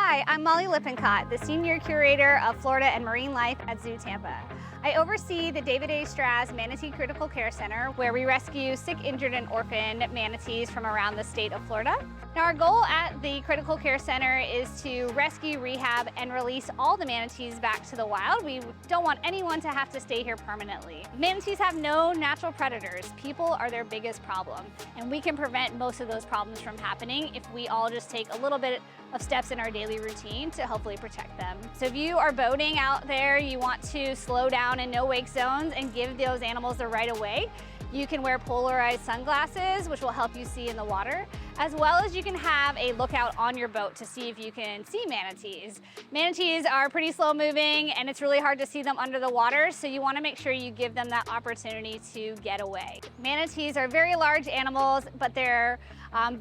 Hi, I'm Molly Lippincott, the Senior Curator of Florida and Marine Life at ZooTampa. I oversee the David A. Straz Manatee Critical Care Center, where we rescue sick, injured, and orphaned manatees from around the state of Florida. Now, our goal at the Critical Care Center is to rescue, rehab, and release all the manatees back to the wild. We don't want anyone to have to stay here permanently. Manatees have no natural predators. People are their biggest problem, and we can prevent most of those problems from happening if we all just take a little bit of steps in our daily routine to hopefully protect them. So if you are boating out there, you want to slow down in no-wake zones and give those animals the right of way, you can wear polarized sunglasses, which will help you see in the water, as well as you can have a lookout on your boat to see if you can see manatees. Manatees are pretty slow moving and it's really hard to see them under the water, so you want to make sure you give them that opportunity to get away. Manatees are very large animals, but they're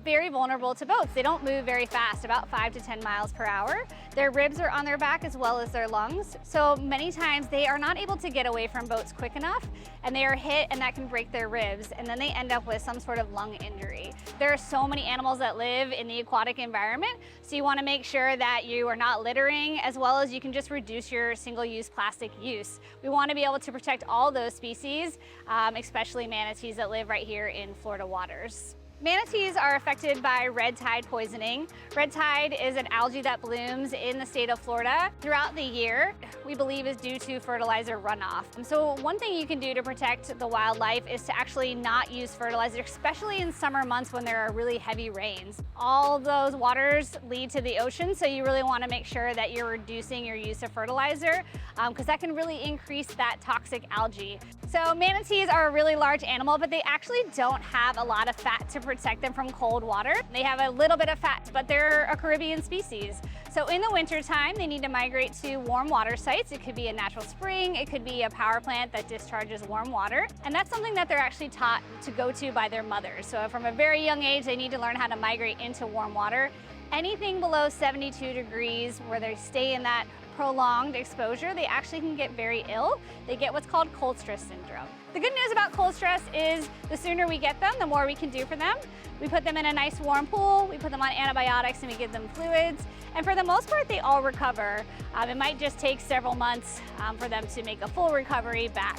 very vulnerable to boats. They don't move very fast, about 5 to 10 miles per hour. Their ribs are on their back as well as their lungs, so many times they are not able to get away from boats quick enough, and they are hit and that can break their ribs, and then they end up with some sort of lung injury. There are so many animals that live in the aquatic environment, so you want to make sure that you are not littering, as well as you can just reduce your single-use plastic use. We want to be able to protect all those species, especially manatees that live right here in Florida waters. Manatees are affected by red tide poisoning. Red tide is an algae that blooms in the state of Florida throughout the year. We believe is due to fertilizer runoff. So one thing you can do to protect the wildlife is to actually not use fertilizer, especially in summer months when there are really heavy rains. All those waters lead to the ocean, so you really want to make sure that you're reducing your use of fertilizer, because that can really increase that toxic algae. So manatees are a really large animal, but they actually don't have a lot of fat to protect them from cold water. They have a little bit of fat, but they're a Caribbean species. So in the winter time, they need to migrate to warm water sites. It could be a natural spring, it could be a power plant that discharges warm water. And that's something that they're actually taught to go to by their mothers. So from a very young age, they need to learn how to migrate into warm water. Anything below 72 degrees where they stay in that prolonged exposure, they actually can get very ill. They get what's called cold stress syndrome. The good news about cold stress is the sooner we get them, the more we can do for them. We put them in a nice warm pool, we put them on antibiotics, and we give them fluids. And for the most part, they all recover. It might just take several months for them to make a full recovery back.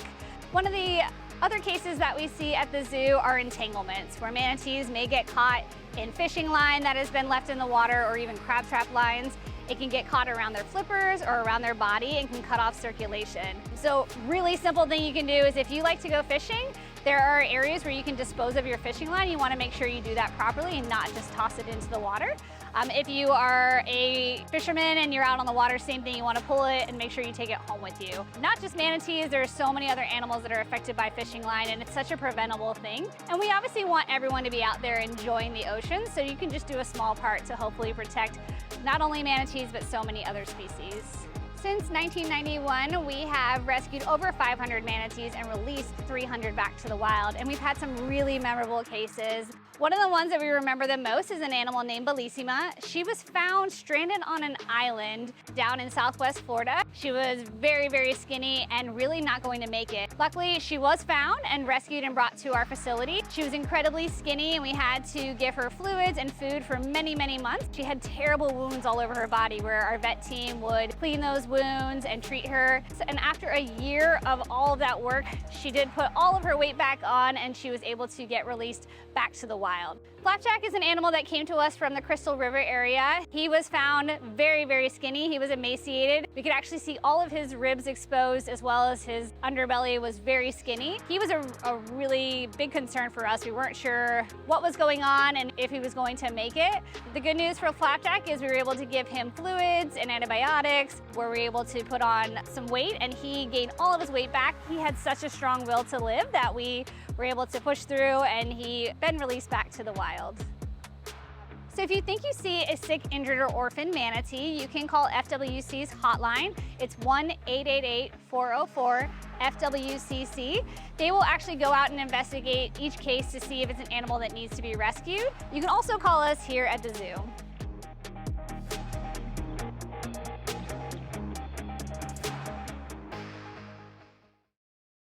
One of the other cases that we see at the zoo are entanglements, where manatees may get caught in fishing line that has been left in the water, or even crab trap lines. It can get caught around their flippers or around their body and can cut off circulation. So really simple thing you can do is, if you like to go fishing, there are areas where you can dispose of your fishing line. You want to make sure you do that properly and not just toss it into the water. If you are a fisherman and you're out on the water, same thing, you want to pull it and make sure you take it home with you. Not just manatees, there are so many other animals that are affected by fishing line, and it's such a preventable thing. And we obviously want everyone to be out there enjoying the ocean, so you can just do a small part to hopefully protect not only manatees, but so many other species. Since 1991, we have rescued over 500 manatees and released 300 back to the wild, and we've had some really memorable cases. One of the ones that we remember the most is an animal named Bellissima. She was found stranded on an island down in Southwest Florida. She was very, very skinny and really not going to make it. Luckily, she was found and rescued and brought to our facility. She was incredibly skinny, and we had to give her fluids and food for many, many months. She had terrible wounds all over her body, where our vet team would clean those wounds and treat her. And after a year of all of that work, she did put all of her weight back on, and she was able to get released back to the wild. Flapjack is an animal that came to us from the Crystal River area. He was found very, very skinny. He was emaciated. We could actually see all of his ribs exposed, as well as his underbelly was very skinny. He was a really big concern for us. We weren't sure what was going on and if he was going to make it. The good news for Flapjack is we were able to give him fluids and antibiotics, where we were able to put on some weight, and he gained all of his weight back. He had such a strong will to live that we were able to push through, and he been released back to the wild. So if you think you see a sick, injured, or orphaned manatee, you can call FWC's hotline. It's 1-888-404-FWCC. They will actually go out and investigate each case to see if it's an animal that needs to be rescued. You can also call us here at the zoo.